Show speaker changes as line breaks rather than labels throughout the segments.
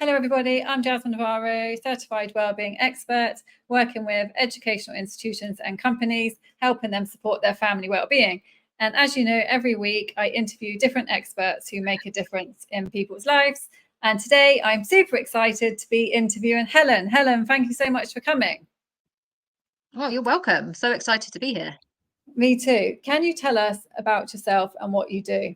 Hello everybody, I'm Jasmine Navarro, Certified Wellbeing Expert, working with educational institutions and companies, helping them support their family wellbeing. And as you know, every week I interview different experts who make a difference in people's lives. And today I'm super excited to be interviewing Helen. Helen, thank you so much for coming.
Oh, you're welcome. So excited to be here.
Me too. Can you tell us about yourself and what you do?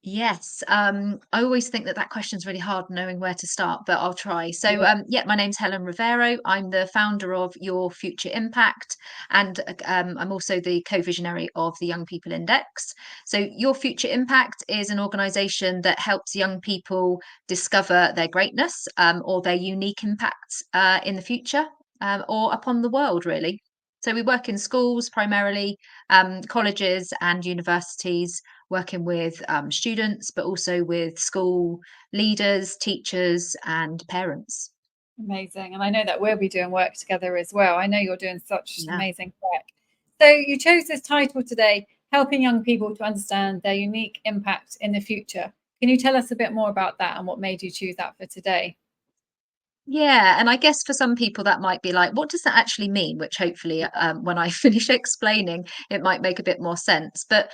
Yes, I always think that question's really hard knowing where to start, but I'll try. So, yeah, my name's Helen Rivero. I'm the founder of Your Future Impact, and I'm also the co-visionary of the Young People Index. So, Your Future Impact is an organisation that helps young people discover their greatness or their unique impacts in the future or upon the world, really. So, we work in schools primarily, colleges, and universities working with students, but also with school leaders, teachers, and parents.
Amazing. And I know that we'll be doing work together as well. I know you're doing such
Yeah.
amazing work. So you chose this title today, Helping Young People to Understand Their Unique Impact in the Future. Can you tell us a bit more about that and what made you choose that for today?
Yeah, and I guess for some people that might be like, what does that actually mean? Which hopefully, when I finish explaining, it might make a bit more sense. But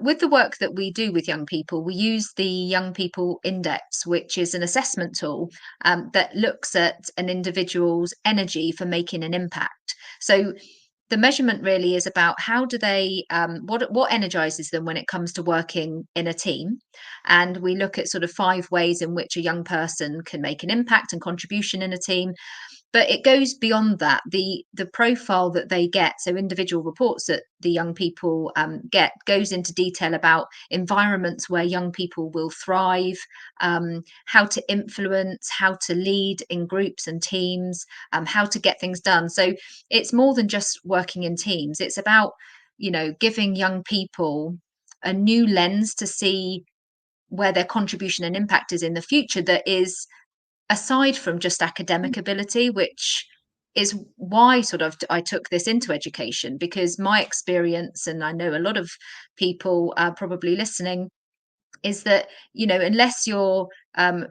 with the work that we do with young people, we use the Young People Index, which is an assessment tool that looks at an individual's energy for making an impact. So the measurement really is about how do they what energizes them when it comes to working in a team, and we look at sort of 5 ways in which a young person can make an impact and contribution in a team. But it goes beyond that. The profile that they get, so individual reports that the young people get, goes into detail about environments where young people will thrive, how to influence, how to lead in groups and teams, how to get things done. So it's more than just working in teams. It's about, giving young people a new lens to see where their contribution and impact is in the future, that is aside from just academic ability, which is why sort of I took this into education, because my experience, and I know a lot of people probably listening, is that unless you're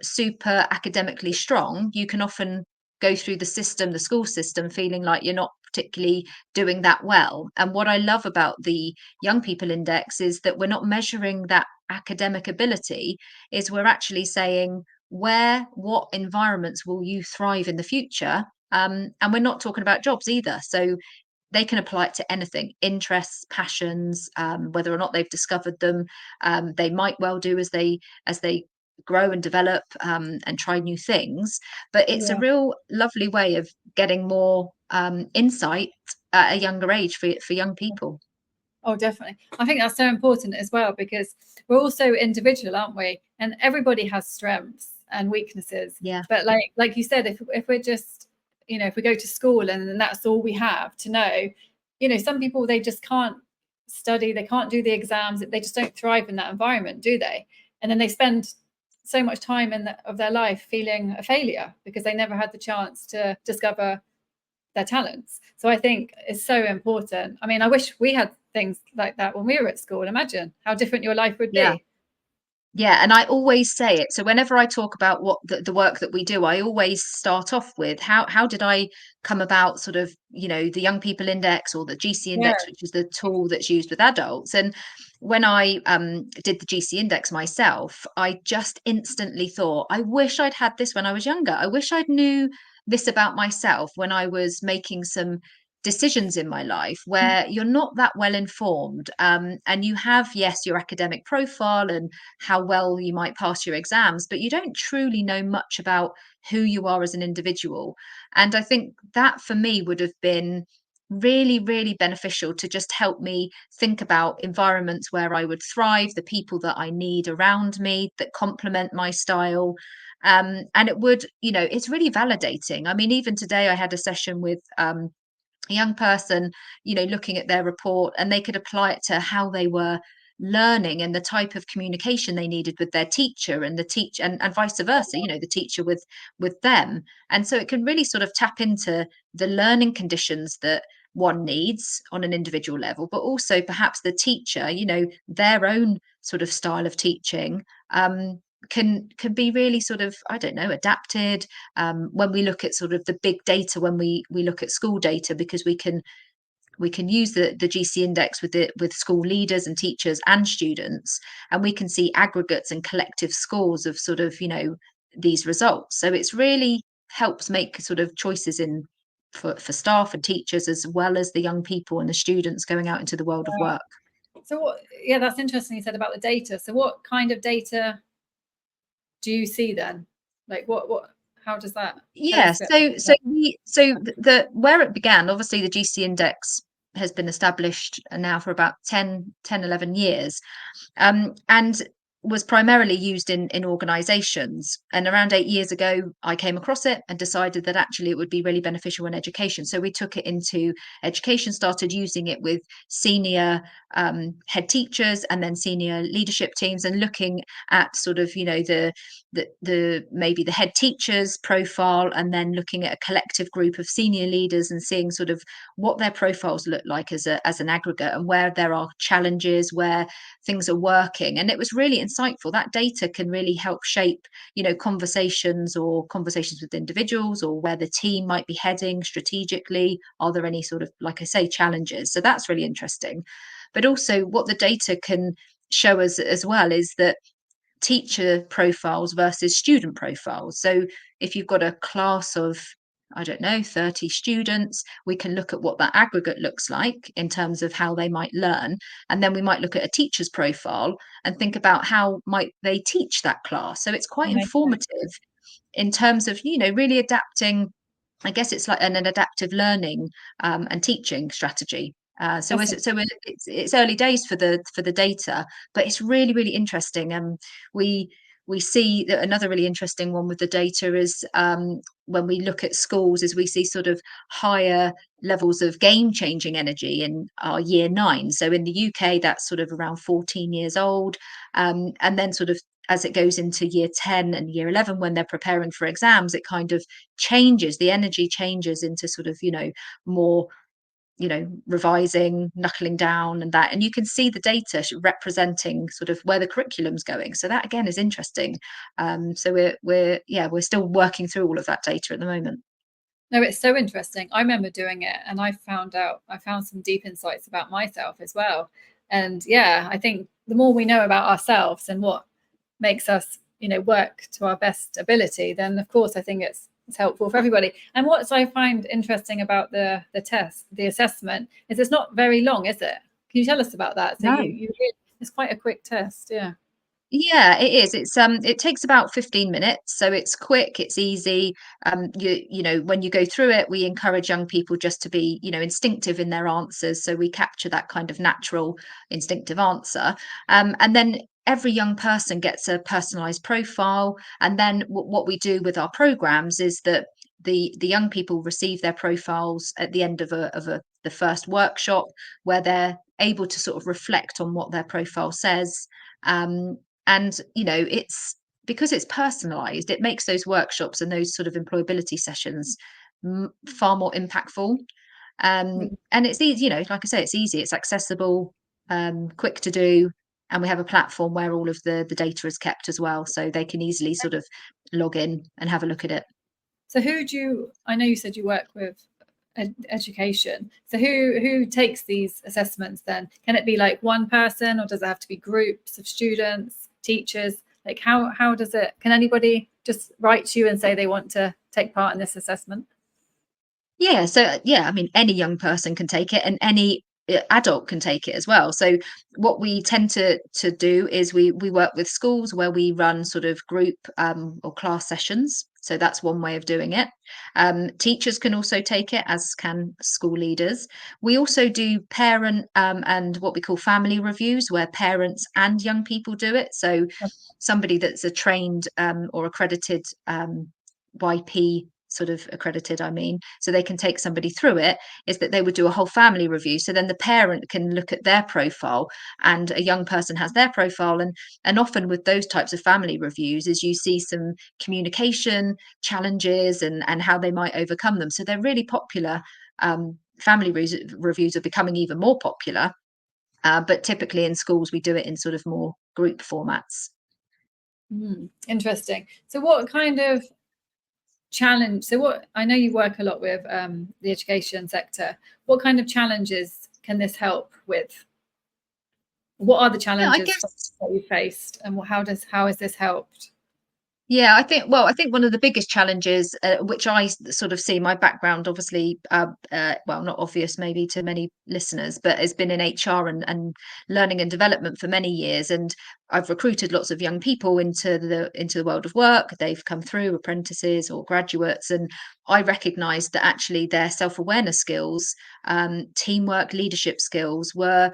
super academically strong, you can often go through the school system, feeling like you're not particularly doing that well. And what I love about the Young People Index is that we're not measuring that academic ability, is we're actually saying what environments will you thrive in the future. And we're not talking about jobs either, so they can apply it to anything: interests, passions, whether or not they've discovered them. They might well do as they grow and develop, and try new things. But it's a
Yeah.
real lovely way of getting more insight at a younger age for young people.
Oh, definitely. I think that's so important as well because we're also individual, aren't we? And everybody has strengths and weaknesses.
Yeah,
But like you said, if we're just, if we go to school and then that's all we have to know, some people they just can't study, they can't do the exams, they just don't thrive in that environment, do they? And then they spend so much time of their life feeling a failure because they never had the chance to discover their talents. So I think it's so important. I mean, I wish we had things like that when we were at school. Imagine how different your life would
yeah.
be.
Yeah, and I always say it. So whenever I talk about what the work that we do, I always start off with how did I come about sort of, the Young People Index or the GC
Yeah.
Index, which is the tool that's used with adults. And when I did the GC Index myself, I just instantly thought, I wish I'd had this when I was younger. I wish I'd knew this about myself when I was making some decisions in my life, where you're not that well informed, and you have, yes, your academic profile and how well you might pass your exams, but you don't truly know much about who you are as an individual. And I think that for me would have been really, really beneficial to just help me think about environments where I would thrive, the people that I need around me that complement my style. And it would, it's really validating. I mean, even today I had a session with a young person, looking at their report, and they could apply it to how they were learning and the type of communication they needed with their teacher, and the teach and vice versa, the teacher with them. And so it can really sort of tap into the learning conditions that one needs on an individual level, but also perhaps the teacher, their own sort of style of teaching, can be really sort of, I don't know, adapted when we look at sort of the big data, when we look at school data, because we can use the GC index with school leaders and teachers and students, and we can see aggregates and collective scores of sort of, these results. So it's really helps make sort of choices in for staff and teachers, as well as the young people and the students going out into the world of work.
So what, yeah, that's interesting you said about the data. So what kind of data do you see then? Like how does that tell
Yeah,
us a bit?
so the where it began, obviously the GC index has been established now for about 11 years, and was primarily used in organizations. And around 8 years ago, I came across it and decided that actually it would be really beneficial in education. So we took it into education, started using it with senior head teachers and then senior leadership teams, and looking at sort of, the maybe the head teacher's profile, and then looking at a collective group of senior leaders and seeing sort of what their profiles look like as an aggregate, and where there are challenges, where things are working. And it was really insightful. That data can really help shape, conversations, or conversations with individuals, or where the team might be heading strategically. Are there any sort of, like I say, challenges? So that's really interesting. But also what the data can show us as well is that teacher profiles versus student profiles. So if you've got a class of, I don't know, 30 students, we can look at what that aggregate looks like in terms of how they might learn. And then we might look at a teacher's profile and think about how might they teach that class. So it's quite
Amazing.
informative in terms of, really adapting. I guess it's like an adaptive learning and teaching strategy.
That's
It's early days for the data, but it's really, really interesting. We we see that another really interesting one with the data is, when we look at schools, is we see sort of higher levels of game changing energy in our year 9. So in the UK, that's sort of around 14 years old, and then sort of as it goes into year 10 and year 11, when they're preparing for exams, it kind of changes, the energy changes into sort of, more, revising, knuckling down, and that. And you can see the data representing sort of where the curriculum's going. So that again is interesting. So we're still working through all of that data at the moment.
No, it's so interesting. I remember doing it and I found some deep insights about myself as well. And yeah, I think the more we know about ourselves and what makes us, work to our best ability, then of course I think it's helpful for everybody. And what I find interesting about the test, the assessment, is it's not very long, is it? Can you tell us about that? So
No.
it's quite a quick test, yeah.
Yeah, it is. It takes about 15 minutes, so it's quick, it's easy. When you go through it, we encourage young people just to be, instinctive in their answers, so we capture that kind of natural, instinctive answer. And then every young person gets a personalized profile, and then what we do with our programs is that the young people receive their profiles at the end of the first workshop, where they're able to sort of reflect on what their profile says. And it's because it's personalized, it makes those workshops and those sort of employability sessions far more impactful. And it's easy, like I say, it's easy, it's accessible, quick to do. And we have a platform where all of the data is kept as well, so they can easily sort of log in and have a look at it.
So I know you said you work with education. So who takes these assessments then? Can it be like one person, or does it have to be groups of students, teachers? Like how does it, can anybody just write to you and say they want to take part in this assessment?
Yeah, so yeah, I mean, any young person can take it, and any adult can take it as well. So what we tend to do is we work with schools where we run sort of group or class sessions. So that's one way of doing it. Teachers can also take it, as can school leaders. We also do parent and what we call family reviews, where parents and young people do it. So somebody that's a trained or accredited YP, sort of accredited, I mean, so they can take somebody through it, is that they would do a whole family review. So then the parent can look at their profile, and a young person has their profile. And often with those types of family reviews is you see some communication challenges, and how they might overcome them. So they're really popular. Reviews are becoming even more popular. But typically in schools, we do it in sort of more group formats.
Interesting. So what kind of challenge, so what, I know you work a lot with the education sector, what kind of challenges can this help with? What are the
Yeah, I
challenges
guess.
that you faced, and how has this helped?
Yeah, I think one of the biggest challenges, which I sort of see, my background, obviously, well, not obvious maybe to many listeners, but has been in HR and learning and development for many years. And I've recruited lots of young people into the world of work. They've come through apprentices or graduates, and I recognised that actually their self-awareness skills, teamwork, leadership skills were,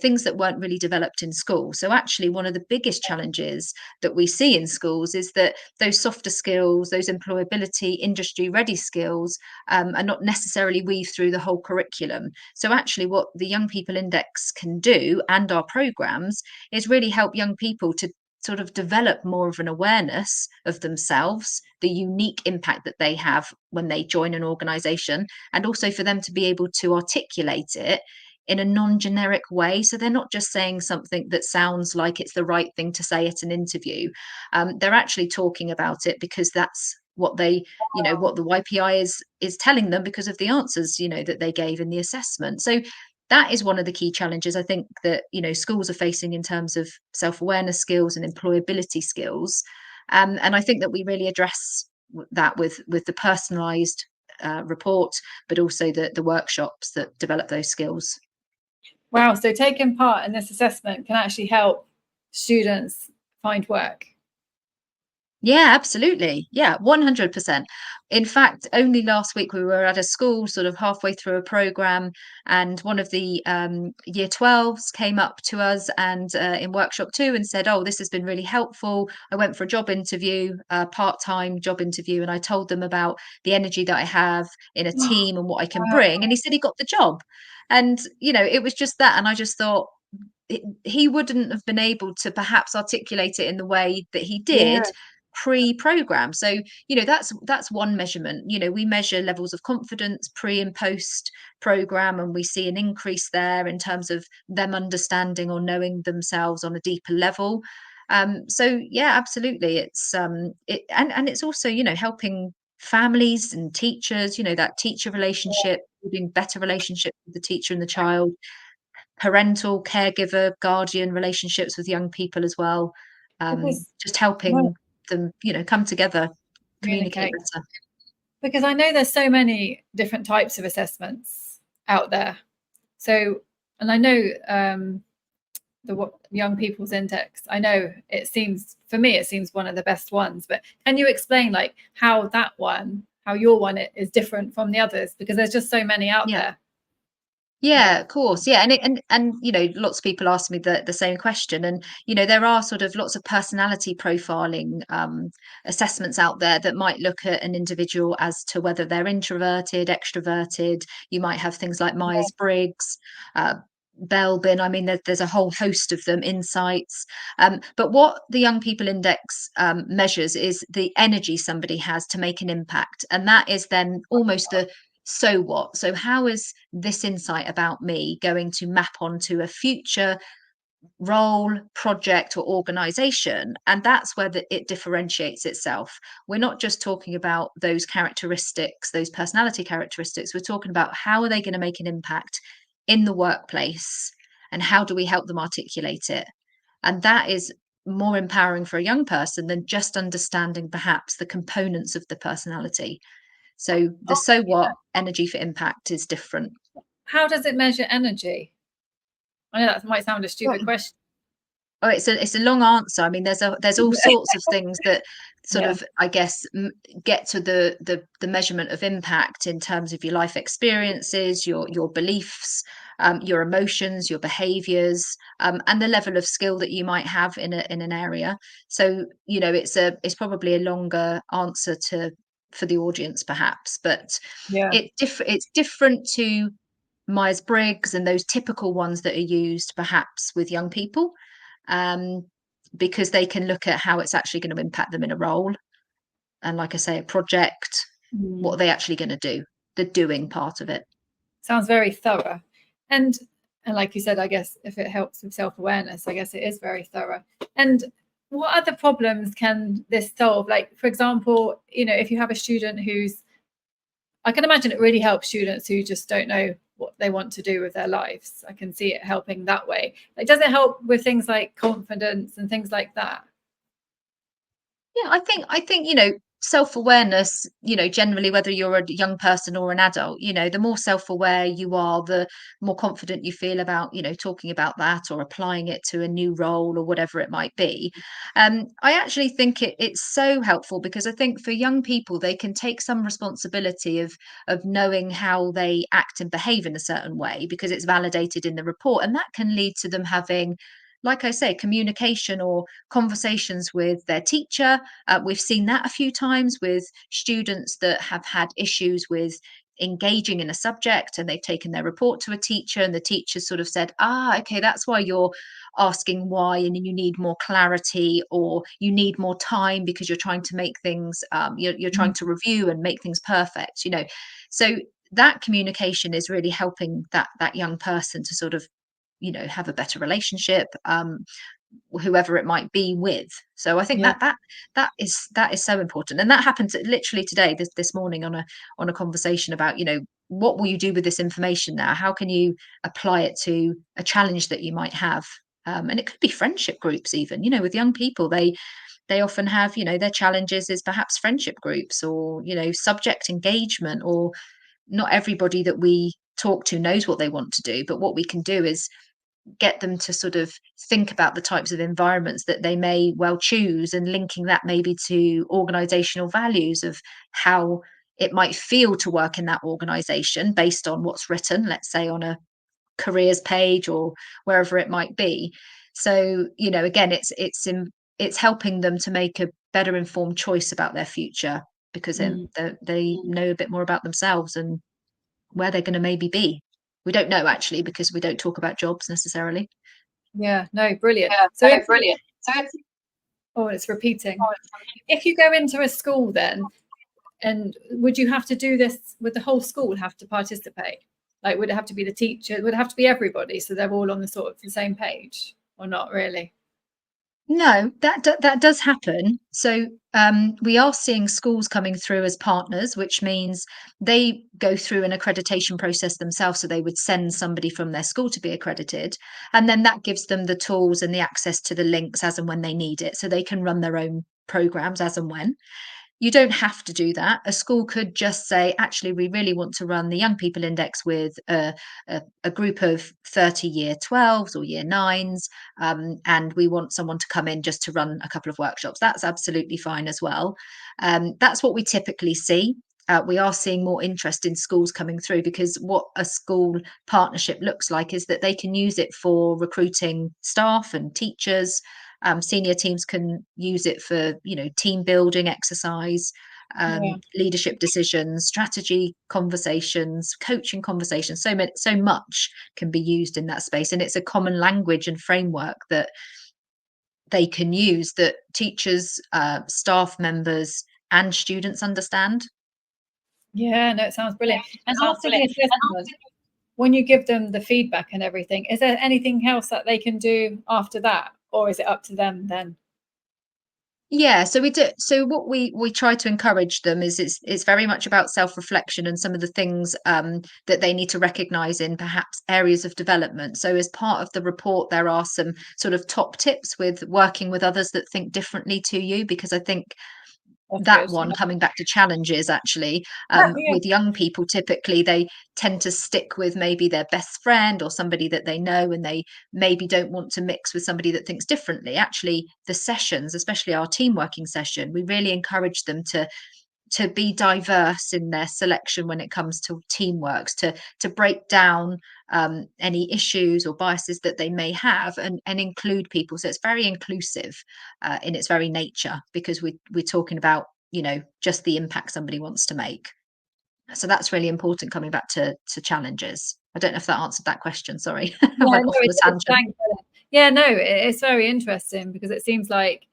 things that weren't really developed in school. So actually, one of the biggest challenges that we see in schools is that those softer skills, those employability, industry ready skills, are not necessarily weaved through the whole curriculum. So, actually, what the Young People Index can do, and our programs, is really help young people to sort of develop more of an awareness of themselves, the unique impact that they have when they join an organization, and also for them to be able to articulate it in a non-generic way. So they're not just saying something that sounds like it's the right thing to say at an interview. They're actually talking about it because that's what what the YPI is telling them because of the answers, that they gave in the assessment. So that is one of the key challenges I think that schools are facing in terms of self-awareness skills and employability skills. And I think that we really address that with the personalized report, but also the workshops that develop those skills.
Wow, so taking part in this assessment can actually help students find work.
Yeah, absolutely. Yeah, 100%. In fact, only last week we were at a school sort of halfway through a program, and one of the year 12s came up to us and in workshop 2 and said, "Oh, this has been really helpful. I went for a job interview, a part-time job interview, and I told them about the energy that I have in a team and what I can bring." And he said he got the job. And, it was just that. And I just thought, he wouldn't have been able to perhaps articulate it in the way that he
Yeah,
did pre-program. So that's one measurement. We measure levels of confidence pre and post program, and we see an increase there in terms of them understanding or knowing themselves on a deeper level. So yeah, absolutely, it's and it's also helping families and teachers, that teacher relationship, building better relationships with the teacher and the child, parental, caregiver, guardian relationships with young people as well.
because
Just helping them, come together, communicate
communicate.
better.
Because I know there's so many different types of assessments out there. So, and I know the Young People's Index. I know it seems, for me, it seems one of the best ones. But can you explain like how how your one is different from the others? Because there's just so many out
Yeah.
there.
Yeah, of course. Yeah, and lots of people ask me the same question, and there are sort of lots of personality profiling assessments out there that might look at an individual as to whether they're introverted, extroverted. You might have things like Myers-Briggs, uh, Belbin. I mean, there's a whole host of them, insights. But what the Young People Index measures is the energy somebody has to make an impact, and that is then almost the so what? So, how is this insight about me going to map onto a future role, project, or organization? And that's where it differentiates itself. We're not just talking about those characteristics, those personality characteristics. We're talking about how are they going to make an impact in the workplace, and how do we help them articulate it? And that is more empowering for a young person than just understanding perhaps the components of the personality. So the
Oh,
so what energy for impact is different.
how does it measure energy? I know that might sound a stupid question.
Oh, it's a long answer. I mean, there's all sorts of things that sort
Yeah,
of, I guess, get to the measurement of impact in terms of your life experiences, your beliefs, your emotions, your behaviors, and the level of skill that you might have in an area. So it's probably a longer answer to for the audience perhaps, but
yeah.
it's different to Myers-Briggs and those typical ones that are used perhaps with young people, um, because they can look at how it's actually going to impact them in a role. And like I say, a project, what
Mm.
are they actually going to do? The doing part of it.
Sounds very thorough. And like you said, I guess if it helps with self-awareness, I guess it is very thorough. And what other problems can this solve? Like, for example, if you have a student I can imagine it really helps students who just don't know what they want to do with their lives. I can see it helping that way. Like, does it help with things like confidence and things like that?
Yeah, I think, self-awareness, generally, whether you're a young person or an adult, the more self-aware you are, the more confident you feel about, talking about that or applying it to a new role or whatever it might be. I actually think it's so helpful because I think for young people, they can take some responsibility of knowing how they act and behave in a certain way because it's validated in the report. And that can lead to them having, like I say, communication or conversations with their teacher. We've seen that a few times with students that have had issues with engaging in a subject and they've taken their report to a teacher and the teacher sort of said, okay, that's why you're asking why, and you need more clarity or you need more time because you're trying to make things, you're trying
Mm.
to review and make things perfect. So that communication is really helping that young person to sort of have a better relationship, whoever it might be with. So I think
Yeah.
that is so important, and that happened literally today, this morning, on a conversation about, what will you do with this information now? How can you apply it to a challenge that you might have? And it could be friendship groups, even, with young people. They often have, their challenges is perhaps friendship groups or, subject engagement, or not everybody that we talk to knows what they want to do, but what we can do is get them to sort of think about the types of environments that they may well choose and linking that maybe to organizational values of how it might feel to work in that organization based on what's written, let's say on a careers page or wherever it might be. So, again, it's helping them to make a better informed choice about their future because then
Mm.
they know a bit more about themselves and where they're going to maybe be. We don't know actually because we don't talk about jobs necessarily.
Yeah, no, brilliant.
Yeah,
So
no,
if
brilliant. So it's
oh, it's repeating. If you go into a school then, and would you have to do this, would the whole school have to participate? Like, would it have to be the teacher? Would it have to be everybody so they're all on the sort of the same page, or not really?
no, that does happen. So we are seeing schools coming through as partners, which means they go through an accreditation process themselves. So they would send somebody from their school to be accredited, and then that gives them the tools and the access to the links as and when they need it, so they can run their own programs as and when. You don't have to do that. A school could just say, actually, we really want to run the Young People Index with a group of 30 year 12s or year 9s, and we want someone to come in just to run a couple of workshops. That's absolutely fine as well. That's what we typically see. We are seeing more interest in schools coming through because what a school partnership looks like is that they can use it for recruiting staff and teachers. Senior teams can use it for, team building exercise,
Yeah.
leadership decisions, strategy conversations, coaching conversations. So much can be used in that space, and it's a common language and framework that they can use that teachers, staff members, and students understand.
Yeah, no, it sounds
Yeah,
brilliant. And
sounds
after the
brilliant. And
assessment, when you give them the feedback and everything, is there anything else that they can do after that, or is it up to them then?
Yeah, so we do. So what we try to encourage them is it's very much about self-reflection and some of the things that they need to recognize in perhaps areas of development. So as part of the report, there are some sort of top tips with working with others that think differently to you, because I think
That's
that
good.
one, coming back to challenges, actually,
Yeah.
with young people, typically they tend to stick with maybe their best friend or somebody that they know, and they maybe don't want to mix with somebody that thinks differently. Actually, the sessions, especially our team working session, we really encourage them to be diverse in their selection when it comes to teamworks, to break down any issues or biases that they may have, and include people. So it's very inclusive in its very nature, because we're talking about, just the impact somebody wants to make. So that's really important, coming back to challenges. I don't know if that answered that question. Sorry, I
Yeah,
went
no,
off on
it
a
did.
tangent.
Thanks. Yeah, no, it's very interesting because it seems like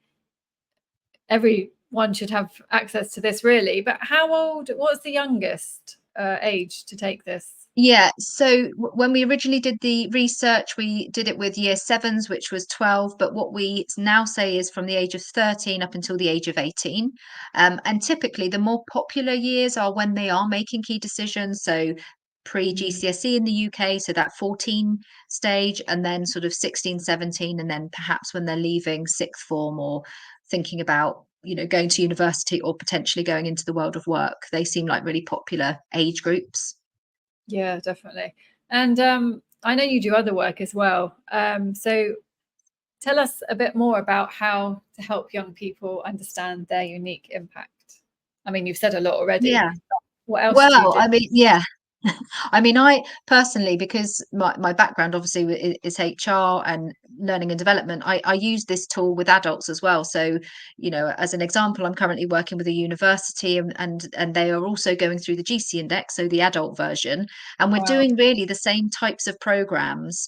everyone should have access to this really. But how old, what's the youngest? age to take this?
Yeah, so when we originally did the research, we did it with year sevens, which was 12, but what we now say is from the age of 13 up until the age of 18. And typically, the more popular years are when they are making key decisions. So pre
Mm.
GCSE in the UK, so that 14 stage, and then sort of 16, 17, and then perhaps when they're leaving sixth form or thinking about, going to university or potentially going into the world of work. They seem like really popular age groups.
Yeah, definitely. And I know you do other work as well. So tell us a bit more about how to help young people understand their unique impact. I mean, you've said a lot already.
Yeah.
What else do you
Well,
do?
I mean, yeah. I mean, I personally, because my background obviously is HR and learning and development, I use this tool with adults as well. So, as an example, I'm currently working with a university, and they are also going through the GC index, so the adult version, and we're
Wow.
doing really the same types of programs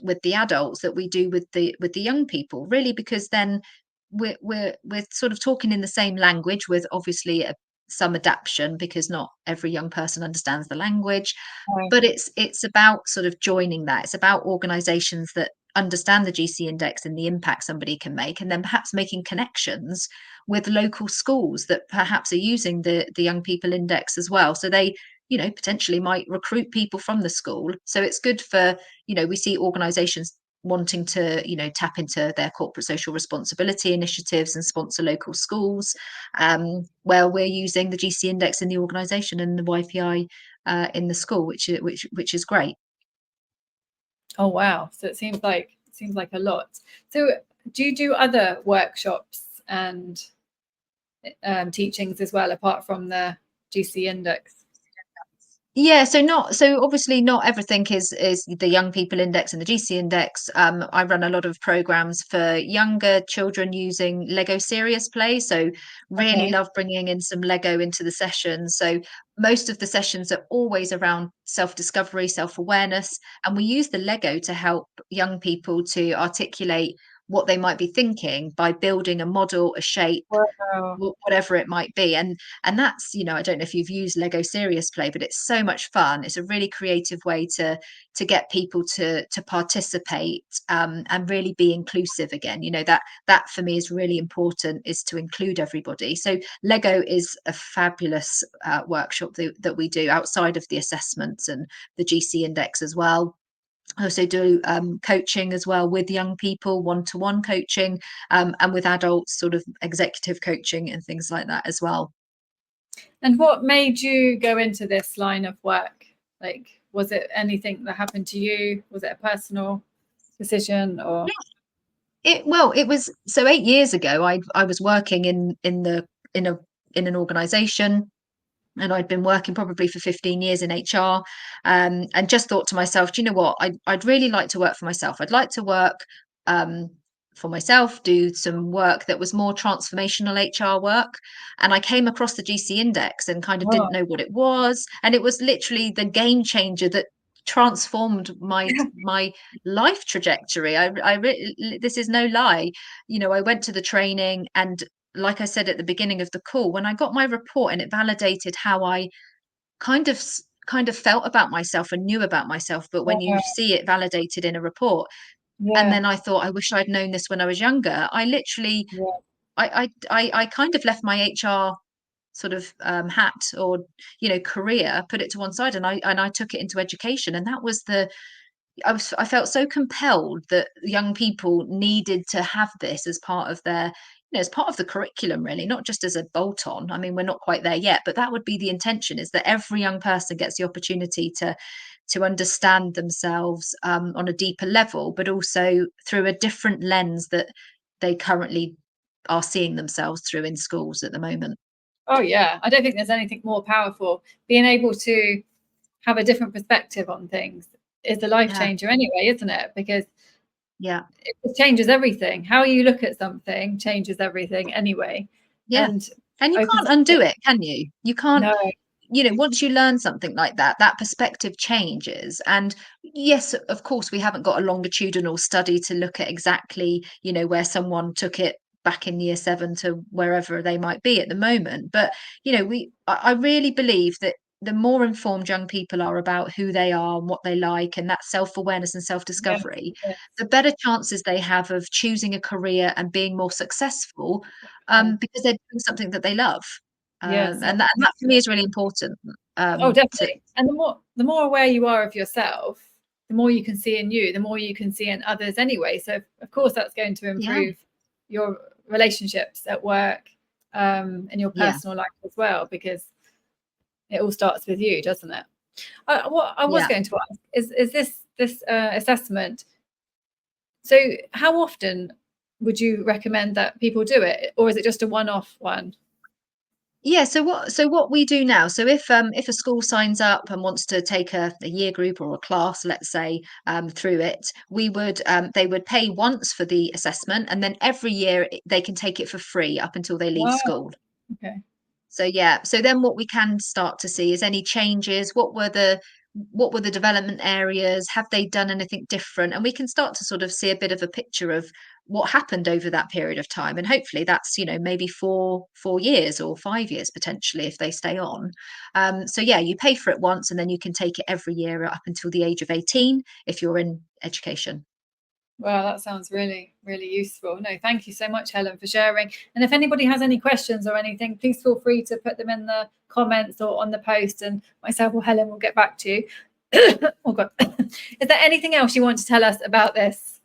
with the adults that we do with the young people, really, because then we're sort of talking in the same language with obviously some adaptation because not every young person understands the language,
Wow.
but it's about sort of joining that. It's about organizations that understand the GC index and the impact somebody can make, and then perhaps making connections with local schools that perhaps are using the young people index as well, so they potentially might recruit people from the school. So it's good for, we see organizations wanting to tap into their corporate social responsibility initiatives and sponsor local schools, where we're using the GC index in the organization and the YPI in the school, which is great.
Oh wow. So it seems like a lot. So do you do other workshops and teachings as well apart from the GC index?
Yeah, so obviously not everything is the young people index and the GC index. I run a lot of programs for younger children using Lego serious play. So really
Okay.
love bringing in some Lego into the sessions. So most of the sessions are always around self-discovery, self-awareness, and we use the Lego to help young people to articulate what they might be thinking by building a model, a shape,
Wow.
whatever it might be. And that's, I don't know if you've used Lego serious play, but it's so much fun. It's a really creative way to get people to participate, and really be inclusive again. That for me is really important, is to include everybody. So Lego is a fabulous workshop that we do outside of the assessments and the GC index as well. I also do coaching as well with young people, one-to-one coaching, and with adults, sort of executive coaching and things like that as well.
And what made you go into this line of work? Like, was it anything that happened to you? Was it a personal decision or?
It was, so 8 years ago. I was working in a in an organization, and I'd been working probably for 15 years in HR, and just thought to myself, do you know what? I'd really like to work for myself. I'd like to work um, for myself, do some work that was more transformational HR work. And I came across the GC index and kind of
Oh,
didn't know what it was. And it was literally the game changer that transformed my life trajectory. This is no lie. I went to the training, and like I said at the beginning of the call, when I got my report and it validated how I kind of felt about myself and knew about myself, but when you
wow.
see it validated in a report, and
Yeah.
then I thought, I wish I'd known this when I was younger. I literally,
Yeah.
I kind of left my HR sort of hat, or career, put it to one side, and I took it into education, and that was I felt so compelled that young people needed to have this as part of their, as part of the curriculum, really, not just as a bolt on. I mean, we're not quite there yet, but that would be the intention, is that every young person gets the opportunity to understand themselves on a deeper level, but also through a different lens that they currently are seeing themselves through in schools at the moment.
Oh yeah. I don't think there's anything more powerful. Being able to have a different perspective on things is a life
Yeah,
changer anyway, isn't it? Because
yeah,
it changes everything. How you look at something changes everything anyway,
yeah.
and
And you
opens
can't
up.
undo it, can you? You can't,
No.
once you learn something like that, that perspective changes. And yes, of course, we haven't got a longitudinal study to look at exactly, where someone took it back in year seven to wherever they might be at the moment. But, I really believe that the more informed young people are about who they are and what they like, and that self-awareness and
Yes,
self-discovery,
yes,
the better chances they have of choosing a career and being more successful,
yeah,
because they're doing something that they love.
yes,
And that for me is really important.
oh,
To
definitely. And the more aware you are of yourself, the more you can see in you, the more you can see in others anyway. So of course that's going to
yeah,
improve your relationships at work, and your
yeah,
personal life as well, because it all starts with you, doesn't it? What I was
yeah.
going to ask is this assessment. So how often would you recommend that people do it, or is it just a one-off one?
Yeah, so what we do now, so if a school signs up and wants to take a year group or a class, let's say, through it, they would pay once for the assessment, and then every year they can take it for free up until they leave
Wow.
school.
Okay.
So yeah, so then what we can start to see is any changes. What were the development areas? Have they done anything different? And we can start to sort of see a bit of a picture of what happened over that period of time. And hopefully that's, maybe 4 years or 5 years potentially if they stay on. So yeah, you pay for it once and then you can take it every year up until the age of 18 if you're in education.
Well, that sounds really, really useful. No, thank you so much, Helen, for sharing. And if anybody has any questions or anything, please feel free to put them in the comments or on the post, and myself or Helen will get back to you. Oh God. Is there anything else you want to tell us about this?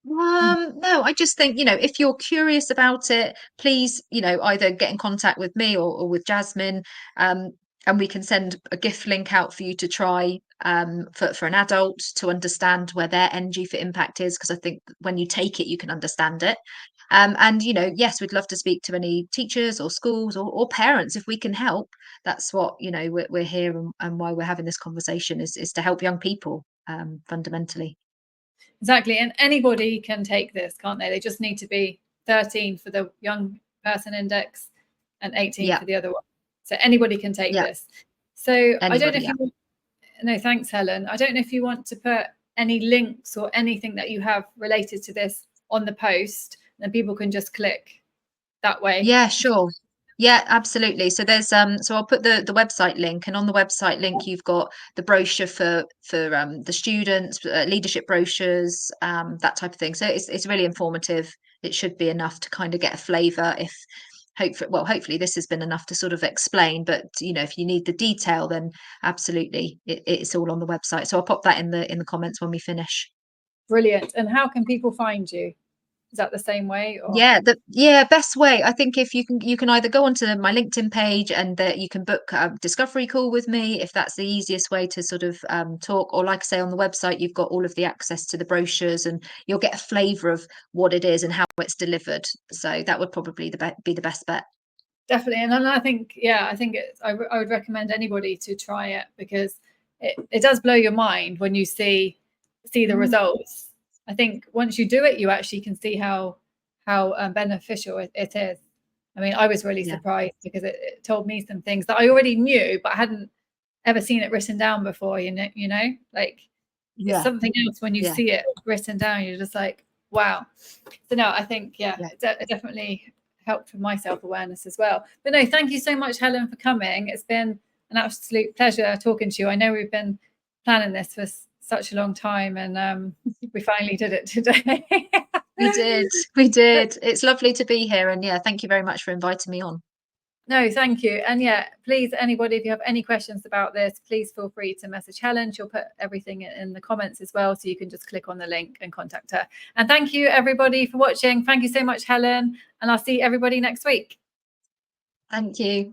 No, I just think, if you're curious about it, please, either get in contact with me or with Jasmine, um, and we can send a gift link out for you to try, for an adult to understand where their energy for impact is, because I think when you take it, you can understand it. And, yes, we'd love to speak to any teachers or schools or parents if we can help. That's what, we're here, and why we're having this conversation is to help young people, fundamentally.
Exactly. And anybody can take this, can't they? They just need to be 13 for the young person index and 18
Yeah,
for the other one. So anybody can take
yeah,
this. So I don't know
anybody.
if
Yeah.
you want, no, thanks, Helen. I don't know if you want to put any links or anything that you have related to this on the post, and people can just click that way.
Yeah, sure. Yeah, absolutely. So so I'll put the website link, and on the website link you've got the brochure for the students, leadership brochures, that type of thing. So it's really informative. It should be enough to kind of get a flavor. If hopefully this has been enough to sort of explain, but if you need the detail, then absolutely it's all on the website. So I'll pop that in the comments when we finish.
Brilliant. And how can people find you? Is that the same way or?
Yeah, best way. I think if you can either go onto my LinkedIn page and that you can book a discovery call with me if that's the easiest way to sort of talk. Or like I say, on the website, you've got all of the access to the brochures and you'll get a flavour of what it is and how it's delivered. So that would probably be the best bet.
Definitely. And then I think, yeah, I think I would recommend anybody to try it, because it does blow your mind when you see the
Mm,
results. I think once you do it, you actually can see how beneficial it is. I mean, I was really
yeah,
surprised because it told me some things that I already knew, but I hadn't ever seen it written down before. Like it's
yeah,
something else when you
yeah,
see it written down. You're just like, wow. So no, I think yeah,
yeah.
it definitely helped with my self-awareness as well. But no, thank you so much, Helen, for coming. It's been an absolute pleasure talking to you. I know we've been planning this for such a long time, and we finally did it today.
We did, we did. It's lovely to be here, and yeah, thank you very much for inviting me on.
No, thank you. And yeah, please, anybody, if you have any questions about this, please feel free to message Helen. She'll put everything in the comments as well. So you can just click on the link and contact her. And thank you, everybody, for watching. Thank you so much, Helen. And I'll see everybody next week.
Thank you.